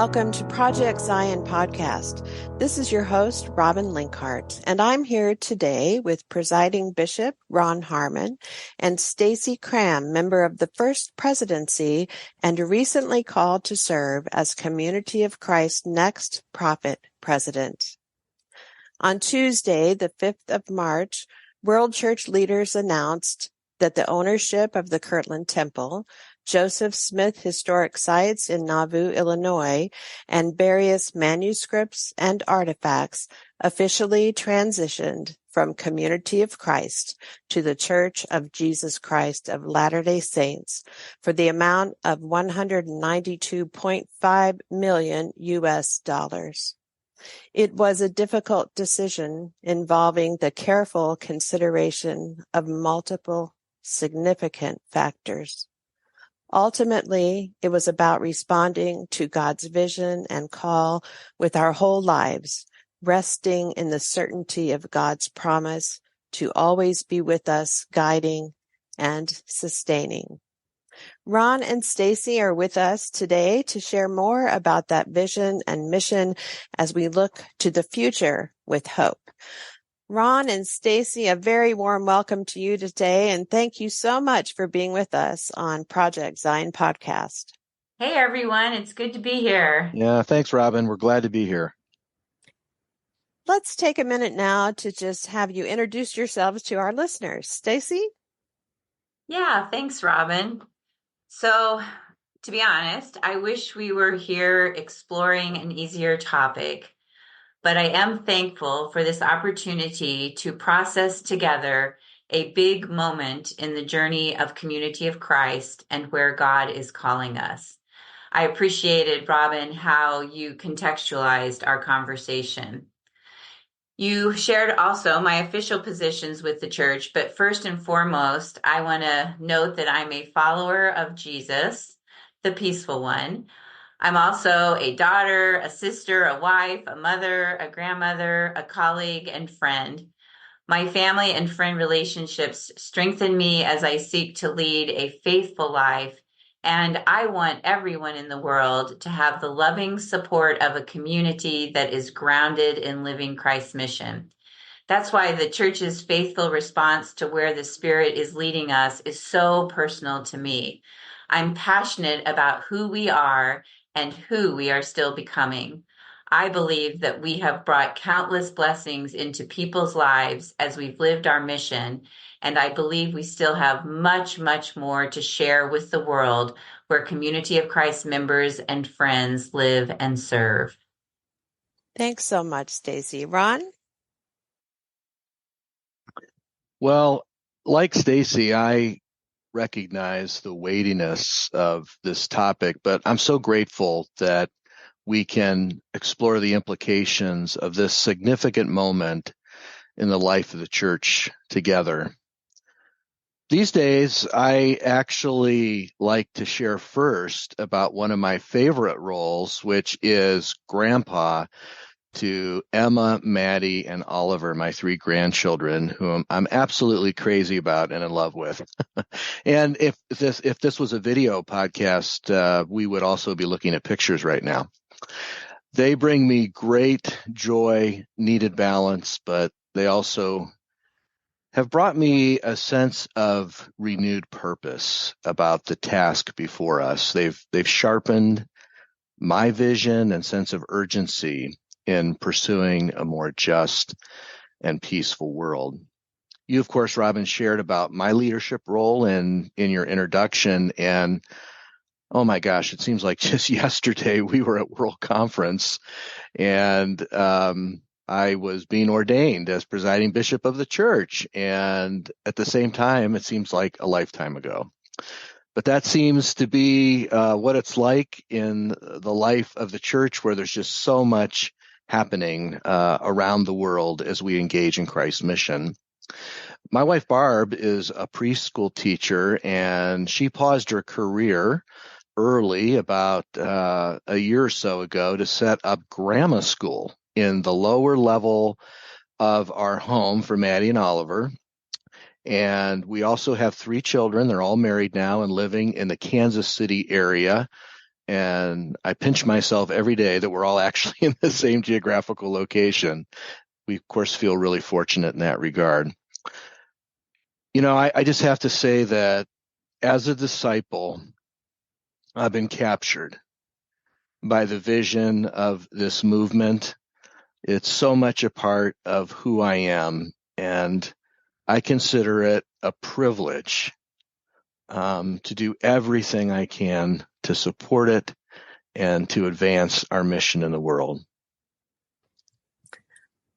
welcome to Project Zion Podcast. This is your host, Robin Linkhart, and I'm here today with Presiding Bishop Ron Harmon and Stassi Cramm, member of the First Presidency and recently called to serve as Community of Christ's next prophet president. On Tuesday, the 5th of March, World Church leaders announced that the ownership of the Kirtland Temple, Joseph Smith Historic Sites in Nauvoo, Illinois, and various manuscripts and artifacts officially transitioned from Community of Christ to the Church of Jesus Christ of Latter-day Saints for the amount of $192.5 million US. It was a difficult decision involving the careful consideration of multiple significant factors. Ultimately, it was about responding to God's vision and call with our whole lives, resting in the certainty of God's promise to always be with us, guiding and sustaining. Ron and Stassi are with us today to share more about that vision and mission as we look to the future with hope. Ron and Stassi, a very warm welcome to you today, and thank you so much for being with us on Project Zion Podcast. Hey, everyone. It's good to be here. Yeah, thanks, Robin. We're glad to be here. Let's take a minute now to just have you introduce yourselves to our listeners. Stassi? Yeah, thanks, Robin. So, to be honest, I wish we were here exploring an easier topic. But I am thankful for this opportunity to process together a big moment in the journey of Community of Christ and where God is calling us. I appreciated, Robin, how you contextualized our conversation. You shared also my official positions with the church, but first and foremost, I want to note that I'm a follower of Jesus, the peaceful one. I'm also a daughter, a sister, a wife, a mother, a grandmother, a colleague, and friend. My family and friend relationships strengthen me as I seek to lead a faithful life, and I want everyone in the world to have the loving support of a community that is grounded in living Christ's mission. That's why the church's faithful response to where the Spirit is leading us is so personal to me. I'm passionate about who we are and who we are still becoming. I believe that we have brought countless blessings into people's lives as we've lived our mission, and I believe we still have much, much more to share with the world where Community of Christ members and friends live and serve. Thanks so much, Stassi. Ron? Well, like Stassi, I recognize the weightiness of this topic, but I'm so grateful that we can explore the implications of this significant moment in the life of the church together. These days, I actually like to share first about one of my favorite roles, which is grandpa to Emma, Maddie, and Oliver, my three grandchildren, whom I'm absolutely crazy about and in love with. And if this was a video podcast, we would also be looking at pictures right now. They bring me great joy, needed balance, but they also have brought me a sense of renewed purpose about the task before us. They've sharpened my vision and sense of urgency in pursuing a more just and peaceful world. You, of course, Robin, shared about my leadership role in your introduction, and oh my gosh, it seems like just yesterday we were at World Conference, and I was being ordained as Presiding Bishop of the church, and at the same time, it seems like a lifetime ago. But that seems to be what it's like in the life of the church, where there's just so much happening around the world as we engage in Christ's mission. My wife, Barb, is a preschool teacher, and she paused her career early, about a year or so ago, to set up grammar school in the lower level of our home for Maddie and Oliver. And we also have three children. They're all married now and living in the Kansas City area. and I pinch myself every day that we're all actually in the same geographical location. We, of course, feel really fortunate in that regard. I just have to say that as a disciple, I've been captured by the vision of this movement. It's so much a part of who I am, and I consider it a privilege to do everything I can to support it and to advance our mission in the world.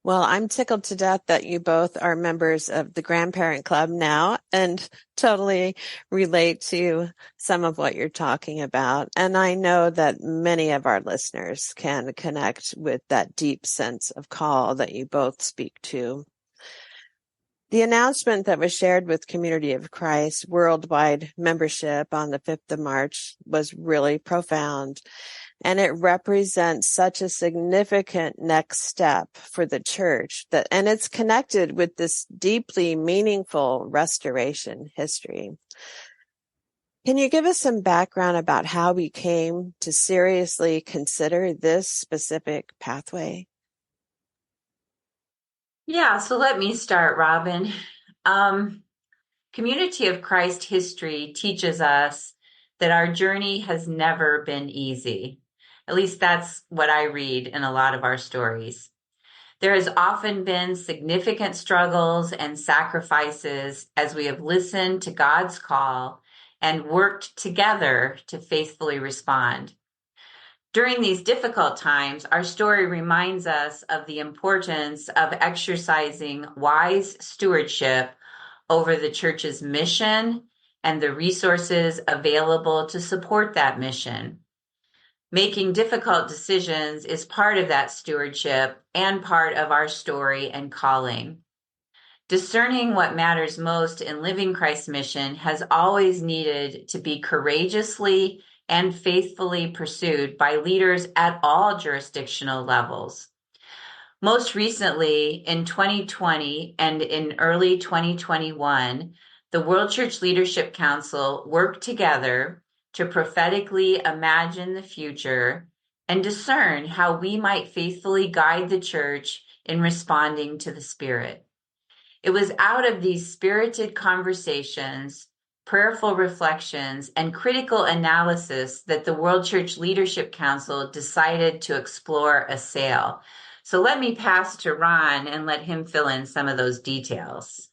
Well, I'm tickled to death that you both are members of the Grandparent Club now and totally relate to some of what you're talking about. And I know that many of our listeners can connect with that deep sense of call that you both speak to. The announcement that was shared with Community of Christ worldwide membership on the 5th of March was really profound. And it represents such a significant next step for the church and it's connected with this deeply meaningful restoration history. Can you give us some background about how we came to seriously consider this specific pathway? Yeah, so let me start, Robin. Community of Christ history teaches us that our journey has never been easy. At least that's what I read in a lot of our stories. There has often been significant struggles and sacrifices as we have listened to God's call and worked together to faithfully respond. During these difficult times, our story reminds us of the importance of exercising wise stewardship over the church's mission and the resources available to support that mission. Making difficult decisions is part of that stewardship and part of our story and calling. Discerning what matters most in living Christ's mission has always needed to be courageously and faithfully pursued by leaders at all jurisdictional levels. Most recently, in 2020 and in early 2021, the World Church Leadership Council worked together to prophetically imagine the future and discern how we might faithfully guide the church in responding to the Spirit. It was out of these spirited conversations, prayerful reflections, and critical analysis that the World Church Leadership Council decided to explore a sale. So let me pass to Ron and let him fill in some of those details.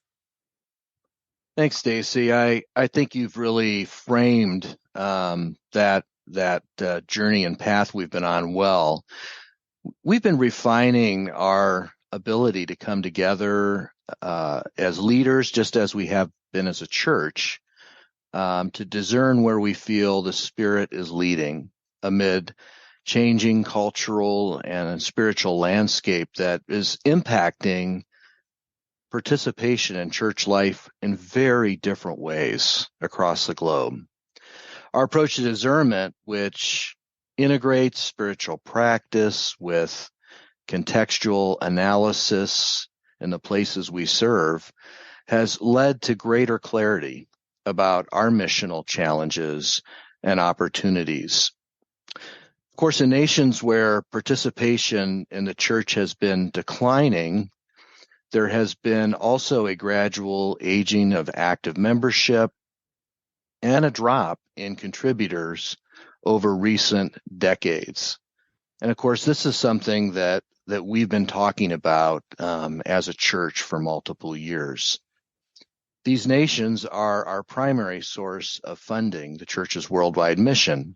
Thanks, Stacy. I think you've really framed that journey and path we've been on well. We've been refining our ability to come together as leaders, just as we have been as a church, to discern where we feel the Spirit is leading amid changing cultural and spiritual landscape that is impacting participation in church life in very different ways across the globe. Our approach to discernment, which integrates spiritual practice with contextual analysis in the places we serve, has led to greater clarity about our missional challenges and opportunities. Of course, in nations where participation in the church has been declining, there has been also a gradual aging of active membership and a drop in contributors over recent decades. And of course, this is something that we've been talking about as a church for multiple years. These nations are our primary source of funding the church's worldwide mission.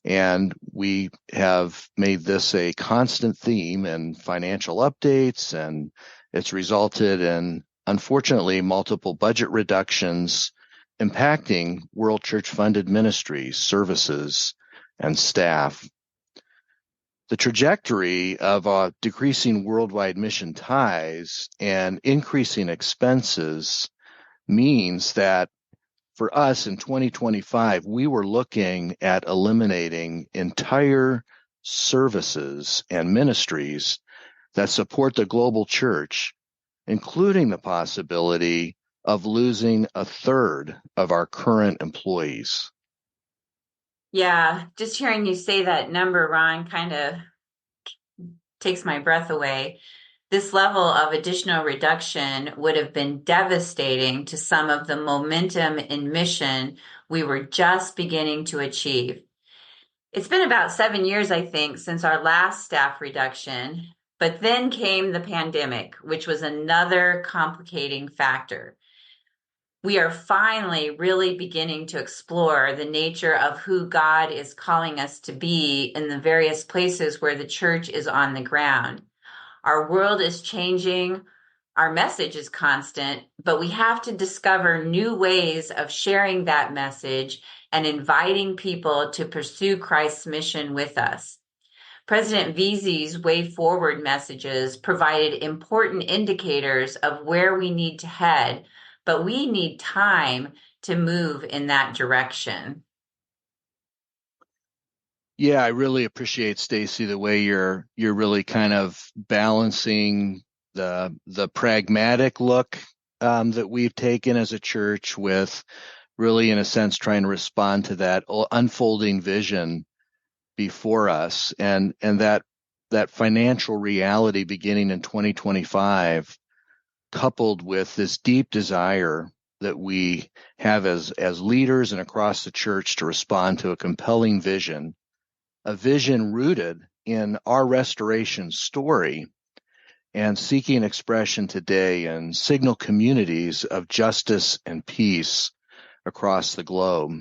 And we have made this a constant theme in financial updates, and it's resulted in, unfortunately, multiple budget reductions impacting World Church funded ministries, services, and staff. The trajectory of decreasing worldwide mission ties and increasing expenses means that for us in 2025, we were looking at eliminating entire services and ministries that support the global church, including the possibility of losing a third of our current employees. Yeah, just hearing you say that number, Ron, kind of takes my breath away. This level of additional reduction would have been devastating to some of the momentum in mission we were just beginning to achieve. It's been about 7 years, I think, since our last staff reduction, but then came the pandemic, which was another complicating factor. We are finally really beginning to explore the nature of who God is calling us to be in the various places where the church is on the ground. Our world is changing. Our message is constant, but we have to discover new ways of sharing that message and inviting people to pursue Christ's mission with us. President Veazey's Way Forward messages provided important indicators of where we need to head, but we need time to move in that direction. Yeah, I really appreciate, Stassi, the way you're really kind of balancing the pragmatic look that we've taken as a church with really, in a sense, trying to respond to that unfolding vision before us, and that financial reality beginning in 2025, coupled with this deep desire that we have as leaders and across the church to respond to a compelling vision, a vision rooted in our restoration story and seeking expression today in signal communities of justice and peace across the globe.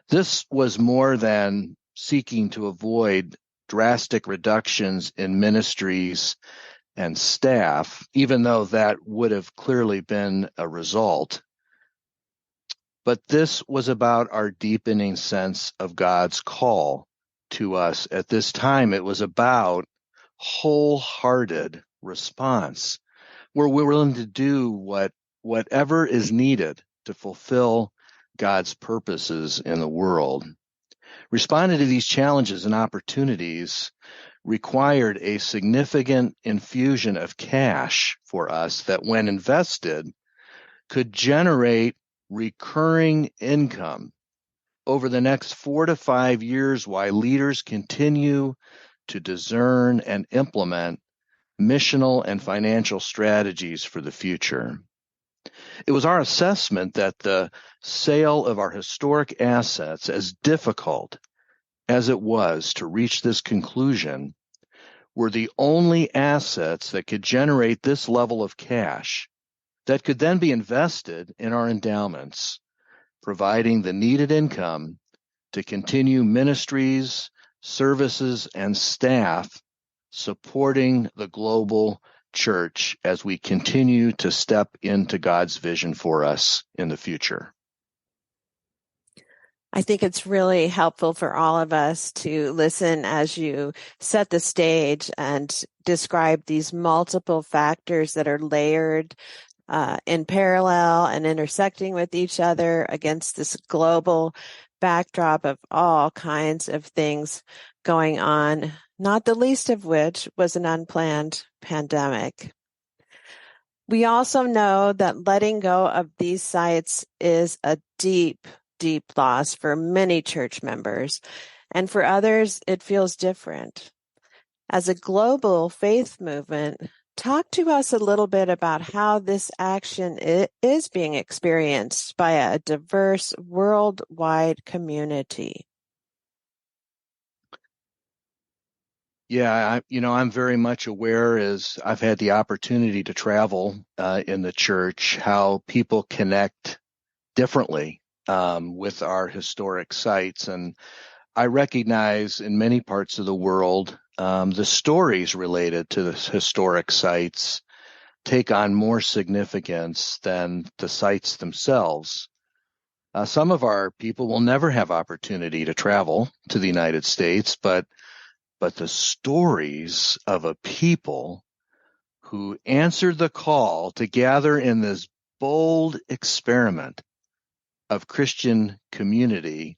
This was more than seeking to avoid drastic reductions in ministries and staff, even though that would have clearly been a result. But this was about our deepening sense of God's call to us at this time. It was about wholehearted response, where we're willing to do whatever is needed to fulfill God's purposes in the world. Responding to these challenges and opportunities required a significant infusion of cash for us that, when invested, could generate recurring income over the next 4 to 5 years while leaders continue to discern and implement missional and financial strategies for the future. It was our assessment that the sale of our historic assets, as difficult as it was to reach this conclusion, were the only assets that could generate this level of cash that could then be invested in our endowments, providing the needed income to continue ministries, services, and staff supporting the global church as we continue to step into God's vision for us in the future. I think it's really helpful for all of us to listen as you set the stage and describe these multiple factors that are layered in parallel and intersecting with each other against this global backdrop of all kinds of things going on, not the least of which was an unplanned pandemic. We also know that letting go of these sites is a deep loss for many church members, and for others, it feels different. As a global faith movement, talk to us a little bit about how this action is being experienced by a diverse worldwide community. Yeah, I'm very much aware, as I've had the opportunity to travel in the church, how people connect differently with our historic sites. And I recognize in many parts of the world, the stories related to the historic sites take on more significance than the sites themselves. Some of our people will never have opportunity to travel to the United States, but the stories of a people who answered the call to gather in this bold experiment of Christian community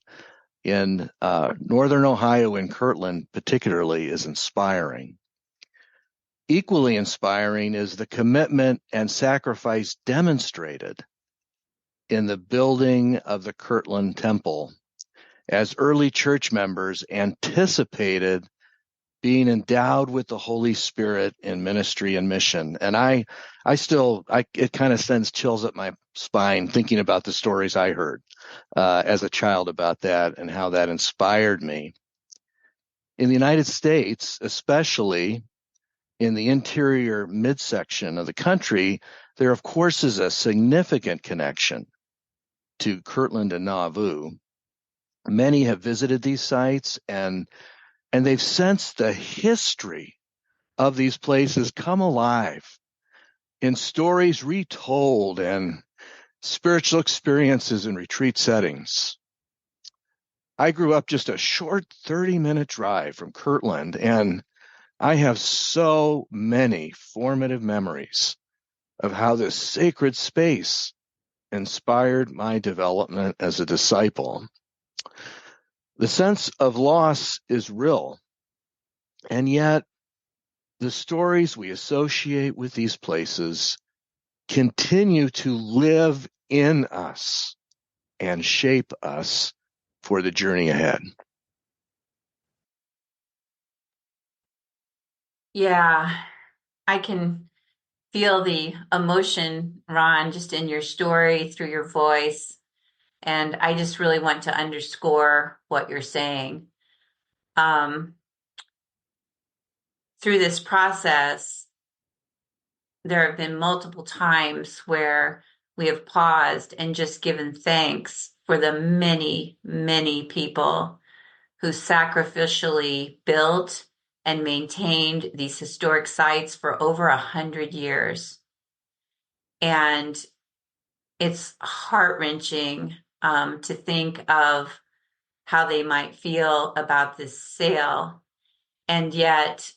in northern Ohio and Kirtland particularly is inspiring. Equally inspiring is the commitment and sacrifice demonstrated in the building of the Kirtland Temple as early church members anticipated being endowed with the Holy Spirit in ministry and mission. And it kind of sends chills up my spine thinking about the stories I heard as a child about that and how that inspired me. In the United States, especially in the interior midsection of the country, there, of course, is a significant connection to Kirtland and Nauvoo. Many have visited these sites and they've sensed the history of these places come alive in stories retold and spiritual experiences in retreat settings. I grew up just a short 30-minute drive from Kirtland, and I have so many formative memories of how this sacred space inspired my development as a disciple. The sense of loss is real, and yet the stories we associate with these places continue to live in us and shape us for the journey ahead. Yeah, I can feel the emotion, Ron, just in your story, through your voice. And I just really want to underscore what you're saying. Through this process, there have been multiple times where we have paused and just given thanks for the many, many people who sacrificially built and maintained these historic sites for over 100 years. And it's heart-wrenching to think of how they might feel about this sale. And yet,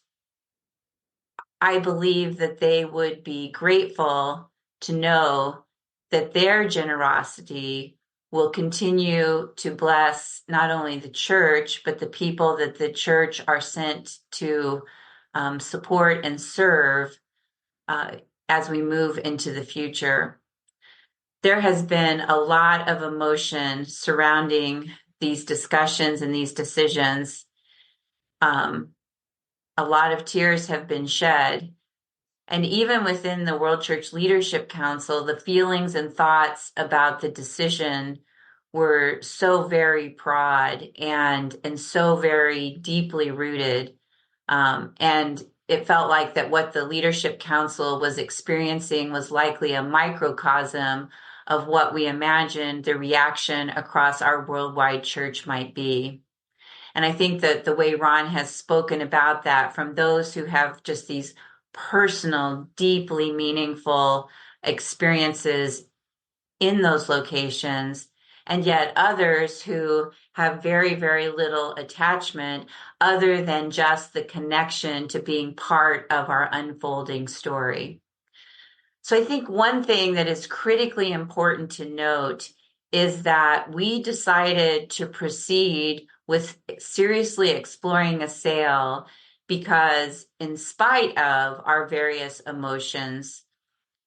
I believe that they would be grateful to know that their generosity will continue to bless not only the church, but the people that the church are sent to support and serve as we move into the future. There has been a lot of emotion surrounding these discussions and these decisions. A lot of tears have been shed. And even within the World Church Leadership Council, the feelings and thoughts about the decision were so very broad and so very deeply rooted. And it felt like that what the Leadership Council was experiencing was likely a microcosm of what we imagined the reaction across our worldwide church might be. And I think that the way Ron has spoken about that, from those who have just these personal, deeply meaningful experiences in those locations, and yet others who have very, very little attachment other than just the connection to being part of our unfolding story. So I think one thing that is critically important to note is that we decided to proceed with seriously exploring a sale because, in spite of our various emotions,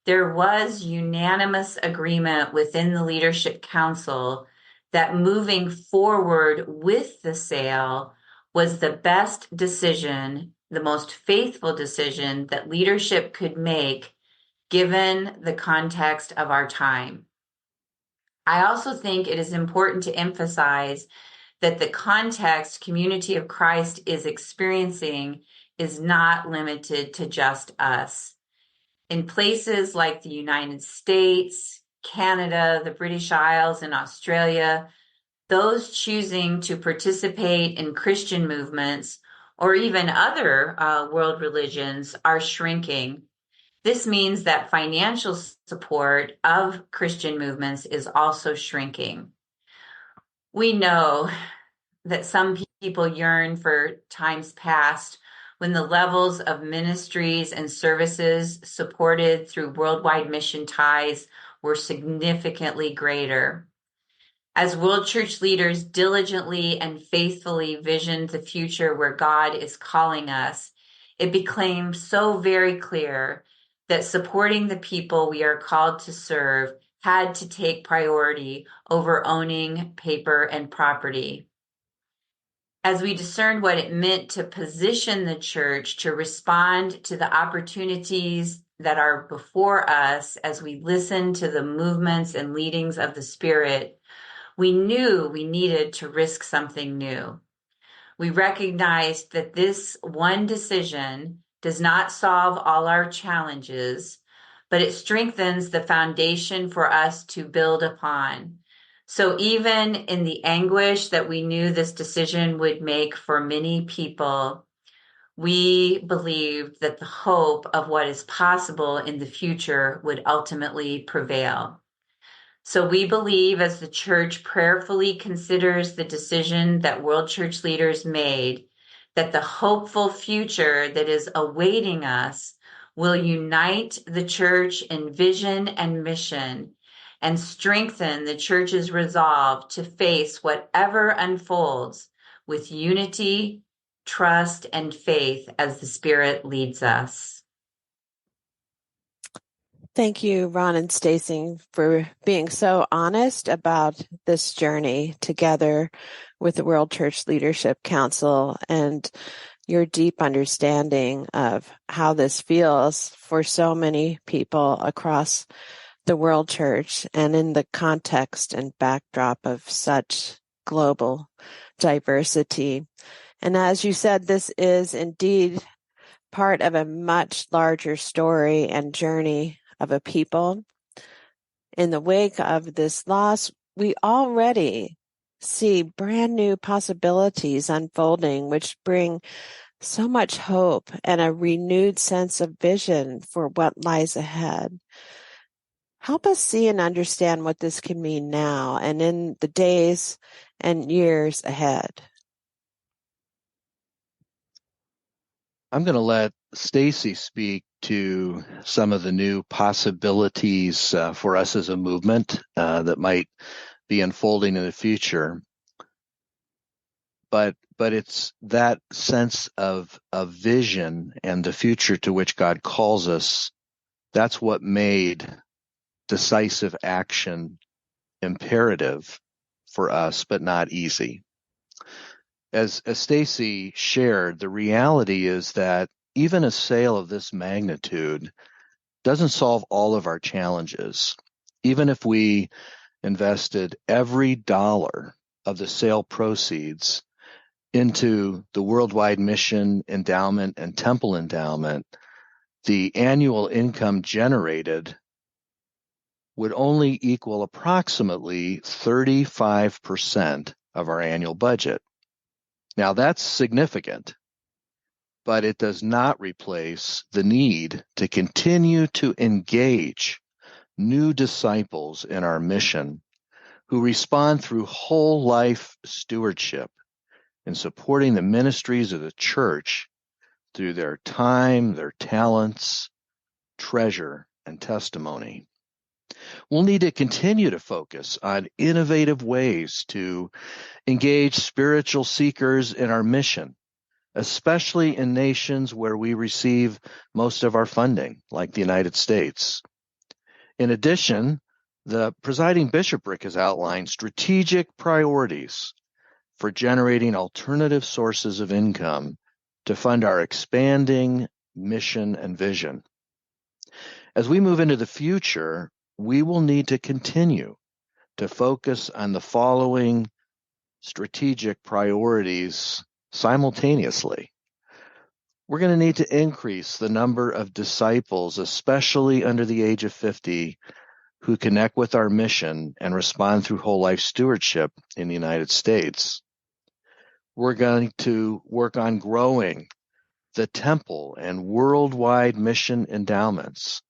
there was unanimous agreement within the Leadership Council that moving forward with the sale was the best decision, the most faithful decision that leadership could make given the context of our time. I also think it is important to emphasize that the context Community of Christ is experiencing is not limited to just us. In places like the United States, Canada, the British Isles, and Australia, those choosing to participate in Christian movements or even other world religions are shrinking. This means that financial support of Christian movements is also shrinking. We know that some people yearn for times past when the levels of ministries and services supported through worldwide mission ties were significantly greater. As World Church leaders diligently and faithfully visioned the future where God is calling us, it became so very clear that supporting the people we are called to serve had to take priority over owning paper and property. as we discerned what it meant to position the church to respond to the opportunities that are before us, as we listen to the movements and leadings of the Spirit, we knew we needed to risk something new. We recognized that this one decision does not solve all our challenges, but it strengthens the foundation for us to build upon. So even in the anguish that we knew this decision would make for many people, we believed that the hope of what is possible in the future would ultimately prevail. So we believe, as the church prayerfully considers the decision that world church leaders made, that the hopeful future that is awaiting us will unite the church in vision and mission and strengthen the church's resolve to face whatever unfolds with unity, trust, and faith as the Spirit leads us. Thank you, Ron and Stacy, for being so honest about this journey together with the World Church Leadership Council and your deep understanding of how this feels for so many people across the world church and in the context and backdrop of such global diversity. And as you said, this is indeed part of a much larger story and journey of a people. In the wake of this loss, we already see brand new possibilities unfolding, which bring so much hope and a renewed sense of vision for what lies ahead. Help us see and understand what this can mean now and in the days and years ahead. I'm going to let Stacy speak to some of the new possibilities for us as a movement that might be unfolding in the future. But it's that sense of vision and the future to which God calls us. That's what made decisive action imperative for us, but not easy. As Stacy shared, the reality is that even a sale of this magnitude doesn't solve all of our challenges. Even if we invested every dollar of the sale proceeds into the worldwide mission endowment and temple endowment, the annual income generated would only equal approximately 35% of our annual budget. Now, that's significant, but it does not replace the need to continue to engage new disciples in our mission who respond through whole life stewardship in supporting the ministries of the church through their time, their talents, treasure, and testimony. We'll need to continue to focus on innovative ways to engage spiritual seekers in our mission, especially in nations where we receive most of our funding, like the United States. In addition, the Presiding Bishopric has outlined strategic priorities for generating alternative sources of income to fund our expanding mission and vision. As we move into the future, we will need to continue to focus on the following strategic priorities simultaneously. We're going to need to increase the number of disciples, especially under the age of 50, who connect with our mission and respond through whole life stewardship in the United States. We're going to work on growing the temple and worldwide mission endowments,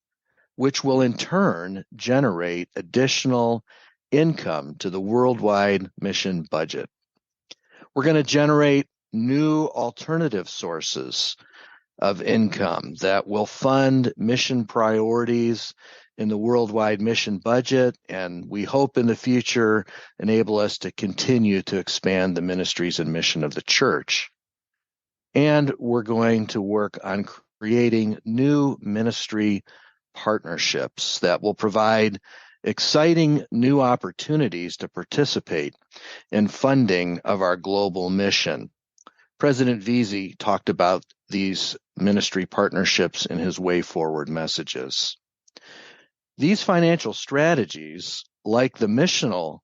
which will in turn generate additional income to the worldwide mission budget. We're going to generate new alternative sources of income that will fund mission priorities in the worldwide mission budget, and we hope in the future enable us to continue to expand the ministries and mission of the church. And we're going to work on creating new ministry partnerships that will provide exciting new opportunities to participate in funding of our global mission. President Veazey talked about these ministry partnerships in his Way Forward messages. These financial strategies, like the missional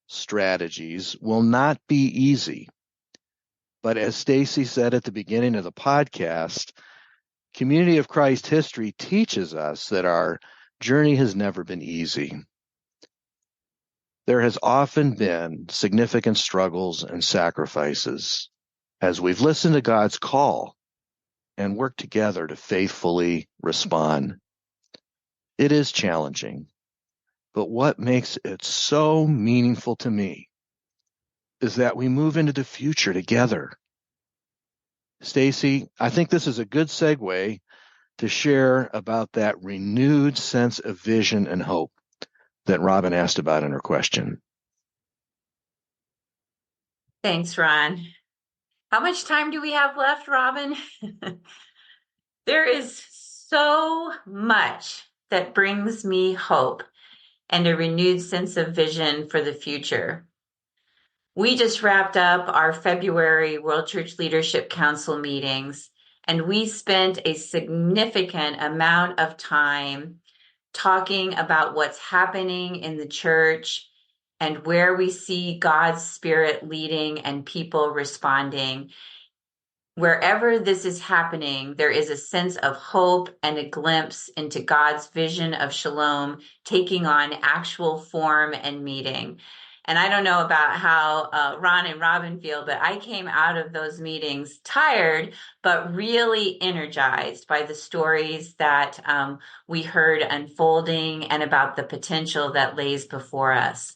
strategies, will not be easy. But as Stassi said at the beginning of the podcast, Community of Christ history teaches us that our journey has never been easy. There has often been significant struggles and sacrifices as we've listened to God's call and worked together to faithfully respond. It is challenging, but what makes it so meaningful to me is that we move into the future together. Stassi, I think this is a good segue to share about that renewed sense of vision and hope that Robin asked about in her question. Thanks, Ron. How much time do we have left, Robin? There is so much that brings me hope and a renewed sense of vision for the future. We just wrapped up our February World Church Leadership Council meetings, and we spent a significant amount of time talking about what's happening in the church and where we see God's Spirit leading and people responding. Wherever this is happening, there is a sense of hope and a glimpse into God's vision of shalom taking on actual form and meeting. And I don't know about how Ron and Robin feel, but I came out of those meetings tired, but really energized by the stories that we heard unfolding and about the potential that lays before us.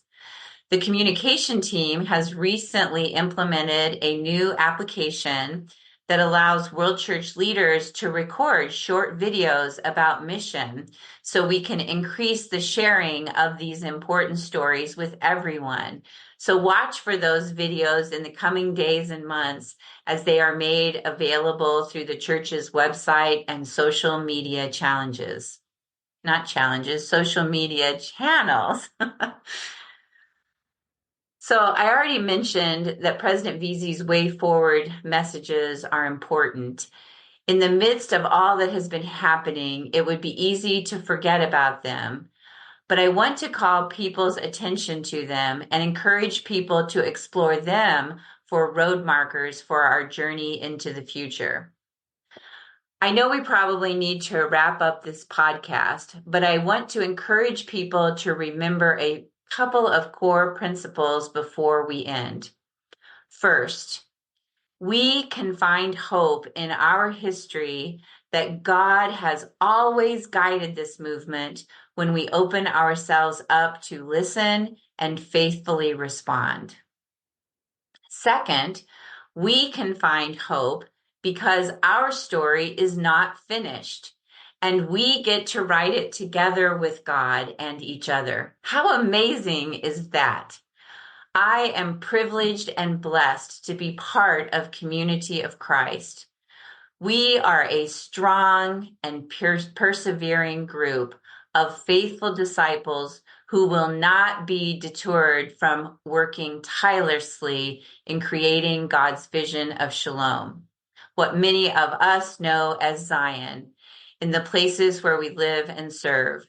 The communication team has recently implemented a new application that allows World Church leaders to record short videos about mission so we can increase the sharing of these important stories with everyone. So watch for those videos in the coming days and months as they are made available through the church's website and social media challenges. Not challenges, social media channels. So I already mentioned that President Veazey's Way Forward messages are important. In the midst of all that has been happening, it would be easy to forget about them. But I want to call people's attention to them and encourage people to explore them for road markers for our journey into the future. I know we probably need to wrap up this podcast, but I want to encourage people to remember a couple of core principles before we end. First, we can find hope in our history that God has always guided this movement when we open ourselves up to listen and faithfully respond. Second, we can find hope because our story is not finished and we get to write it together with God and each other. How amazing is that? I am privileged and blessed to be part of Community of Christ. We are a strong and persevering group of faithful disciples who will not be deterred from working tirelessly in creating God's vision of shalom, what many of us know as Zion, in the places where we live and serve.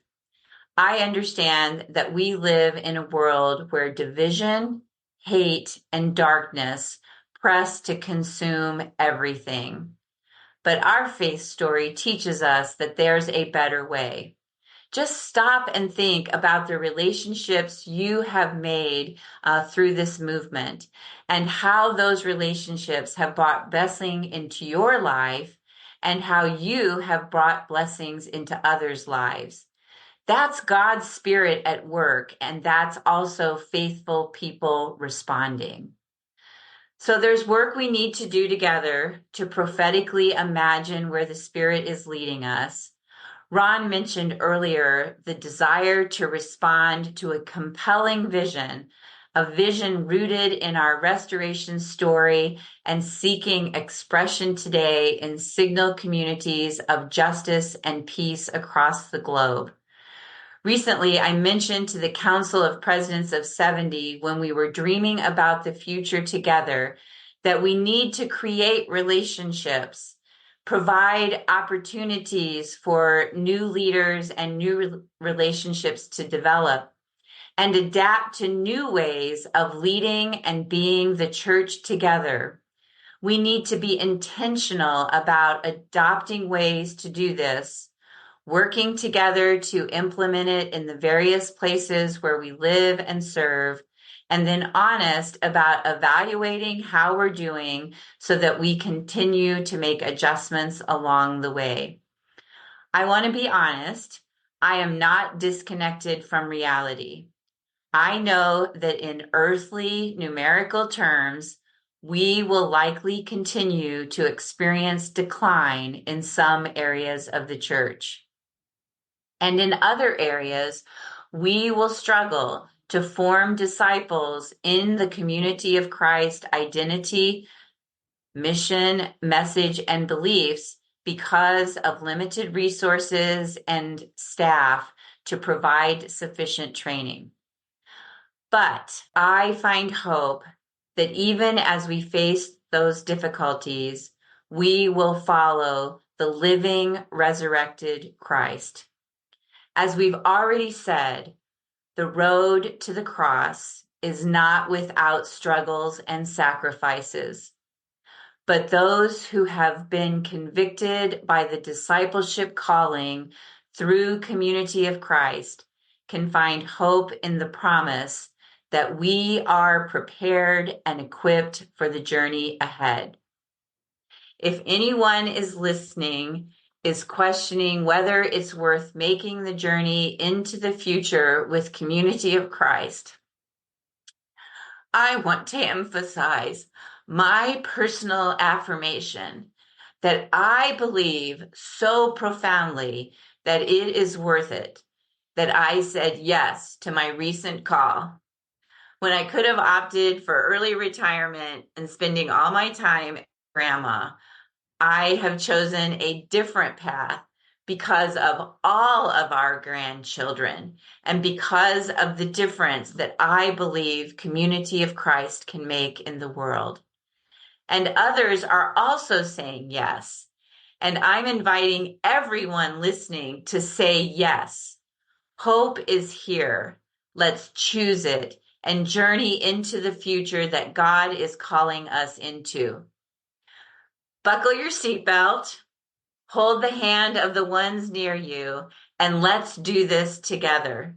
I understand that we live in a world where division, hate, and darkness press to consume everything. But our faith story teaches us that there's a better way. Just stop and think about the relationships you have made through this movement and how those relationships have brought blessing into your life and how you have brought blessings into others' lives. That's God's Spirit at work, and that's also faithful people responding. So there's work we need to do together to prophetically imagine where the Spirit is leading us. Ron mentioned earlier the desire to respond to a compelling vision, a vision rooted in our restoration story and seeking expression today in signal communities of justice and peace across the globe. Recently, I mentioned to the Council of Presidents of 70 when we were dreaming about the future together that we need to create relationships, provide opportunities for new leaders and new relationships to develop, and adapt to new ways of leading and being the church together. We need to be intentional about adopting ways to do this, working together to implement it in the various places where we live and serve, and then honest about evaluating how we're doing so that we continue to make adjustments along the way. I want to be honest, I am not disconnected from reality. I know that in earthly numerical terms, we will likely continue to experience decline in some areas of the church. And in other areas, we will struggle to form disciples in the community of Christ identity, mission, message, and beliefs because of limited resources and staff to provide sufficient training. But I find hope that even as we face those difficulties, we will follow the living, resurrected Christ. As we've already said, the road to the cross is not without struggles and sacrifices, but those who have been convicted by the discipleship calling through Community of Christ can find hope in the promise that we are prepared and equipped for the journey ahead. If anyone is listening, is questioning whether it's worth making the journey into the future with Community of Christ, I want to emphasize my personal affirmation that I believe so profoundly that it is worth it, that I said yes to my recent call. When I could have opted for early retirement and spending all my time with grandma, I have chosen a different path because of all of our grandchildren and because of the difference that I believe Community of Christ can make in the world. And others are also saying yes. And I'm inviting everyone listening to say yes. Hope is here. Let's choose it and journey into the future that God is calling us into. Buckle your seatbelt, hold the hand of the ones near you, and let's do this together.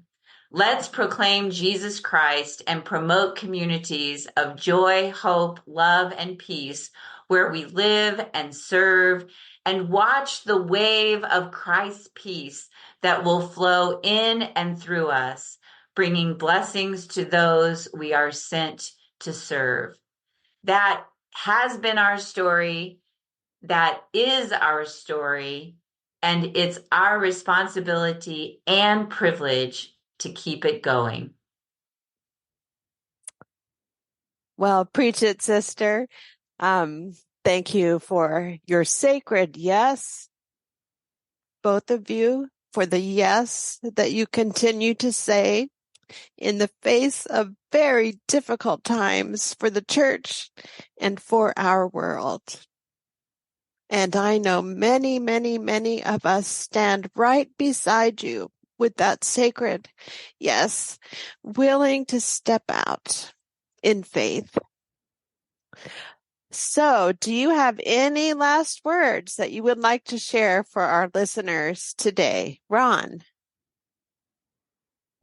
Let's proclaim Jesus Christ and promote communities of joy, hope, love, and peace where we live and serve, and watch the wave of Christ's peace that will flow in and through us, bringing blessings to those we are sent to serve. That has been our story. That is our story. And it's our responsibility and privilege to keep it going. Well, preach it, sister. Thank you for your sacred yes, both of you, for the yes that you continue to say in the face of very difficult times for the church and for our world. And I know many, many, many of us stand right beside you with that sacred yes, willing to step out in faith. So, do you have any last words that you would like to share for our listeners today? Ron?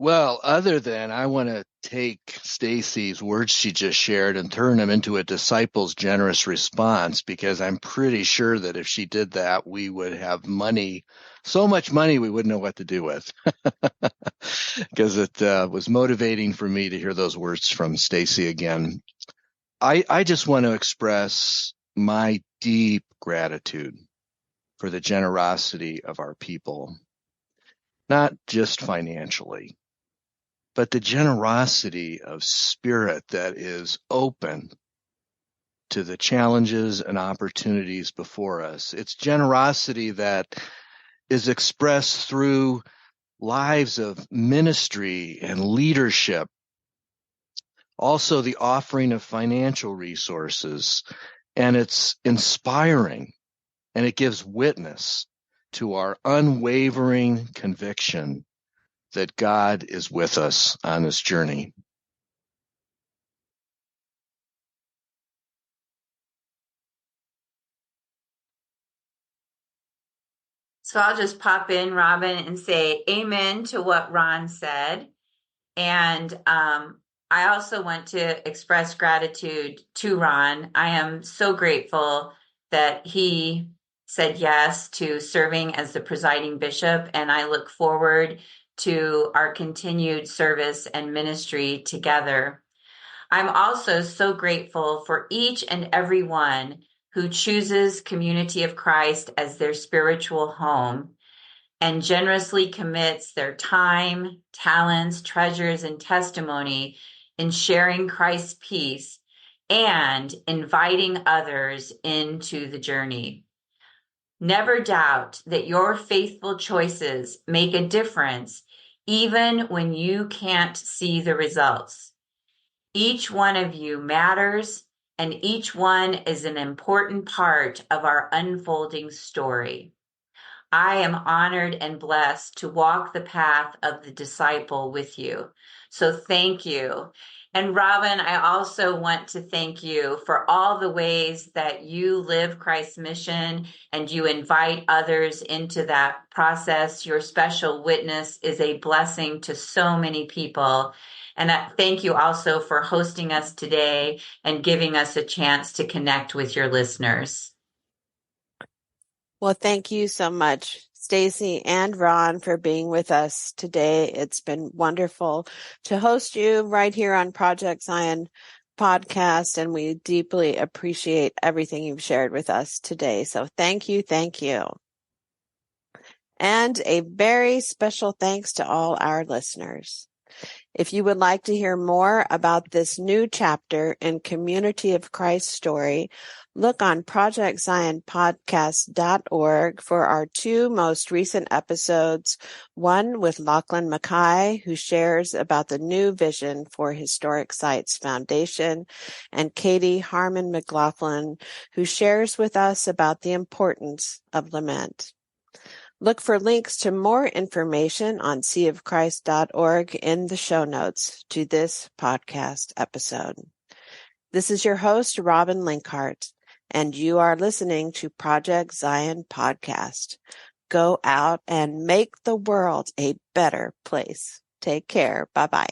Well, other than I want to take Stacy's words she just shared and turn them into a disciple's generous response, because I'm pretty sure that if she did that, we would have money, so much money we wouldn't know what to do with. Because it was motivating for me to hear those words from Stacy again. I just want to express my deep gratitude for the generosity of our people, not just financially, but the generosity of spirit that is open to the challenges and opportunities before us. It's generosity that is expressed through lives of ministry and leadership, also the offering of financial resources. And it's inspiring, and it gives witness to our unwavering conviction that God is with us on this journey. So I'll just pop in, Robin, and say amen to what Ron said. And I also want to express gratitude to Ron. I am so grateful that he said yes to serving as the presiding bishop, and I look forward to our continued service and ministry together. I'm also so grateful for each and every one who chooses Community of Christ as their spiritual home and generously commits their time, talents, treasures, and testimony in sharing Christ's peace and inviting others into the journey. Never doubt that your faithful choices make a difference even when you can't see the results. Each one of you matters, and each one is an important part of our unfolding story. I am honored and blessed to walk the path of the disciple with you. So thank you. And Robin, I also want to thank you for all the ways that you live Christ's mission and you invite others into that process. Your special witness is a blessing to so many people. And thank you also for hosting us today and giving us a chance to connect with your listeners. Well, thank you so much, Stassi and Ron, for being with us today. It's been wonderful to host you right here on Project Zion podcast, and we deeply appreciate everything you've shared with us today. So thank you, thank you. And a very special thanks to all our listeners. If you would like to hear more about this new chapter in Community of Christ story, look on projectzionpodcast.org for our two most recent episodes, one with Lachlan Mackay, who shares about the new vision for Historic Sites Foundation, and Katie Harmon McLaughlin, who shares with us about the importance of lament. Look for links to more information on seaofchrist.org in the show notes to this podcast episode. This is your host, Robin Linkhart, and you are listening to Project Zion Podcast. Go out and make the world a better place. Take care. Bye-bye.